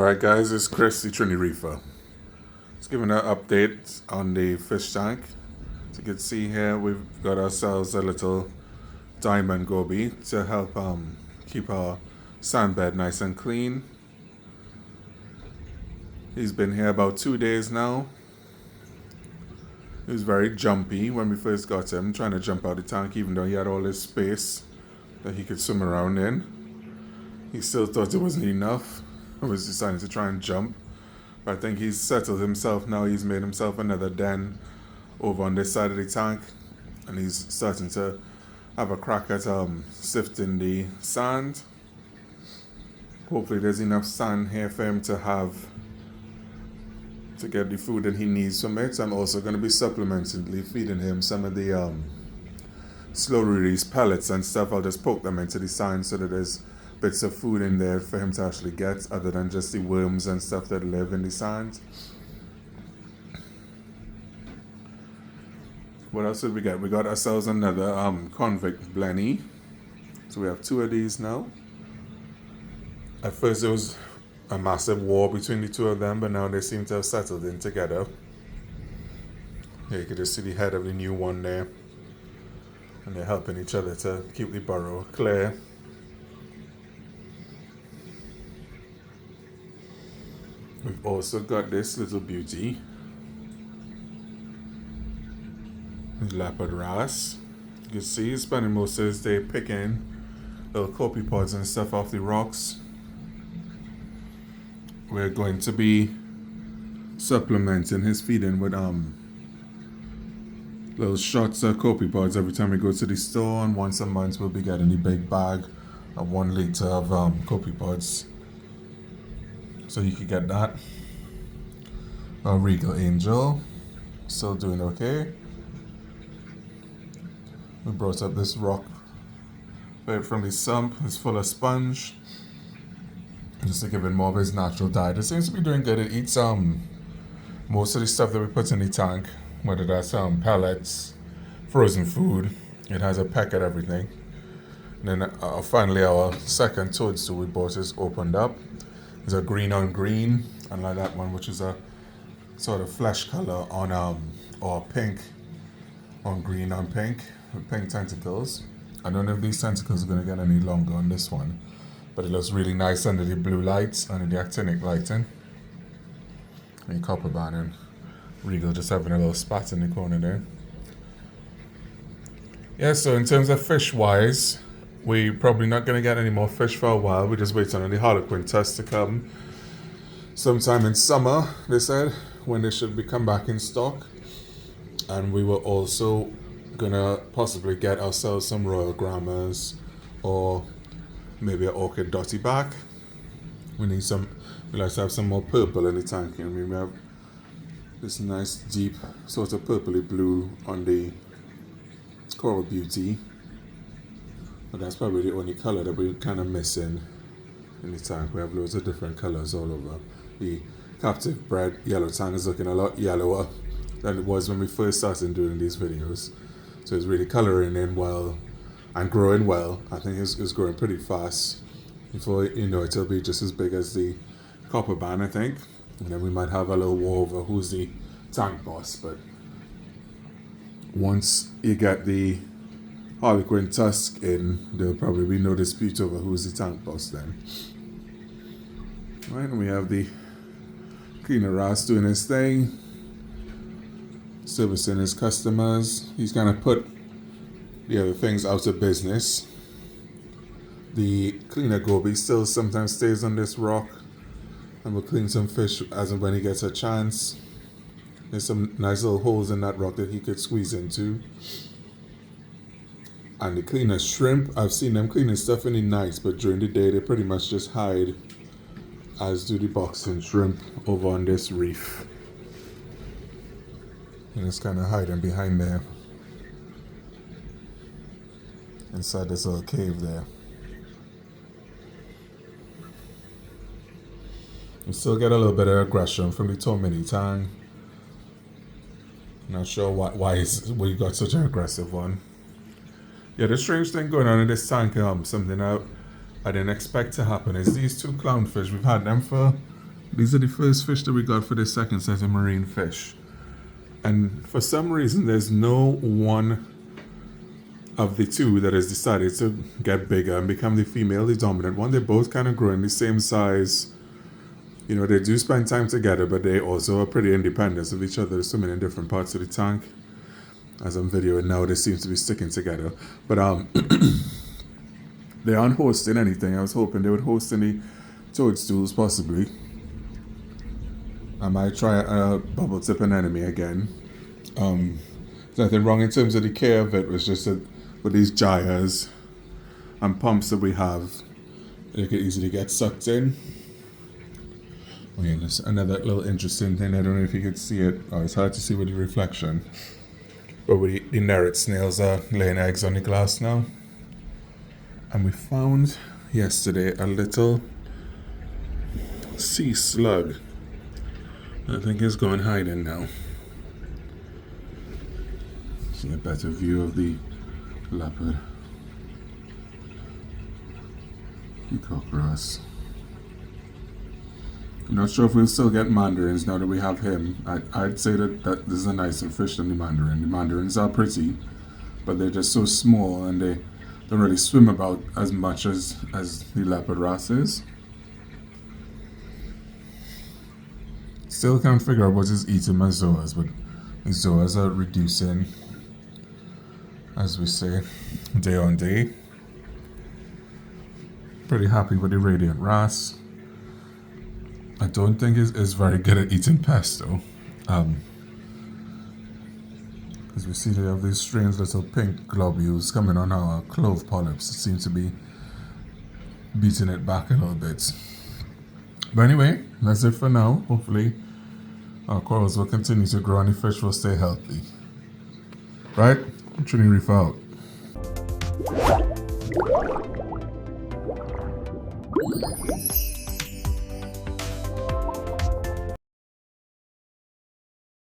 Alright guys, it's Chris, the Trinity Reefer. Just giving an update on the fish tank. As you can see here, we've got ourselves a little diamond goby to help keep our sand bed nice and clean. He's been here about 2 days now. He was very jumpy when we first got him, trying to jump out the tank even though he had all this space that he could swim around in. He still thought it wasn't enough. I was deciding to try and jump, but I think he's settled himself now. He's made himself another den over on this side of the tank, and he's starting to have a crack at sifting the sand. Hopefully there's enough sand here for him to get the food that he needs from it. I'm also going to be supplementally feeding him some of the slow release pellets and stuff. I'll just poke them into the sand so that there's bits of food in there for him to actually get, other than just the worms and stuff that live in the sand. What else did we get? We got ourselves another convict blenny. So we have 2 of these now. At first there was a massive war between the 2 of them, but now they seem to have settled in together. Here you can just see the head of the new one there. And they're helping each other to keep the burrow clear. We've also got this little beauty, leopard wrasse. You can see he's spending most of his day picking little copepods and stuff off the rocks. We're going to be supplementing his feeding with little shots of copepods every time we go to the store, and once a month we'll be getting the big bag of 1 liter of copepods. So you could get that. Our Regal Angel, still doing okay. We brought up this rock right from the sump. It's full of sponge, just to give it more of his natural diet. It seems to be doing good. It eats most of the stuff that we put in the tank, whether that's pellets, frozen food. It has a peck at everything. And then finally our second toadstool we bought is opened up. It's a green on green, unlike that one, which is a sort of flesh color on or pink on green on pink, with pink tentacles. I don't know if these tentacles are going to get any longer on this one, but it looks really nice under the blue lights, under the actinic lighting. And copper band and Regal just having a little spat in the corner there. Yeah, so in terms of fish wise, we're probably not going to get any more fish for a while. We're just waiting on the Harlequin tusk to come sometime in summer, they said, when they should be come back in stock. And we were also going to possibly get ourselves some Royal Grammars or maybe an Orchid Dotty back. We like to have some more purple in the tank. And we have this nice deep sort of purpley blue on the Coral Beauty. But that's probably the only color that we're kind of missing in the tank. We have loads of different colors all over. The captive bred yellow tang is looking a lot yellower than it was when we first started doing these videos. So it's really coloring in well and growing well. I think it's growing pretty fast. Before you know it, it'll be just as big as the copper band, I think. And then we might have a little war over who's the tank boss. But once you get the Harlequin tusk in, there'll probably be no dispute over who's the tank boss then. Right, and we have the cleaner wrasse doing his thing, servicing his customers. He's gonna put the other things out of business. The cleaner goby still sometimes stays on this rock, and we'll clean some fish as and when he gets a chance. There's some nice little holes in that rock that he could squeeze into. And the cleaner shrimp, I've seen them cleaning stuff in the night, but during the day they pretty much just hide, as do the boxing shrimp over on this reef. And it's kind of hiding behind there, inside this little cave there. You still get a little bit of aggression from the Tomini tang. Not sure why you got such an aggressive one. Yeah, the strange thing going on in this tank, something I didn't expect to happen, is these 2 clownfish. We've had them for These are the first fish that we got for the second set of marine fish. And for some reason, there's no one of the two that has decided to get bigger and become the female, the dominant one. They both kind of grow in the same size. You know, they do spend time together, but they also are pretty independent of each other. They're swimming in different parts of the tank. As I'm videoing now, they seem to be sticking together. But they aren't hosting anything. I was hoping they would host any toadstools, possibly. I might try a bubble tip anemone again. There's nothing wrong in terms of the care of it. It was just that with these gyres and pumps that we have, they could easily get sucked in. Oh yeah, there's another little interesting thing. I don't know if you could see it. Oh, it's hard to see with the reflection. But the Nereid snails are laying eggs on the glass now. And we found yesterday a little sea slug. I think he's going hiding now. See a better view of the leopard. Peacock wrasse. I'm not sure if we'll still get mandarins now that we have him. I'd say that this is a nicer fish than the mandarin. The mandarins are pretty, but they're just so small and they don't really swim about as much as the leopard wrasse is. Still can't figure out what is eating my zoas, but the zoas are reducing, as we say, day on day. Pretty happy with the radiant wrasse. I don't think is very good at eating pesto. Because we see they have these strange little pink globules coming on our clove polyps. It seems to be beating it back a little bit. But anyway, that's it for now. Hopefully our corals will continue to grow and the fish will stay healthy. Right? Trini Reef out.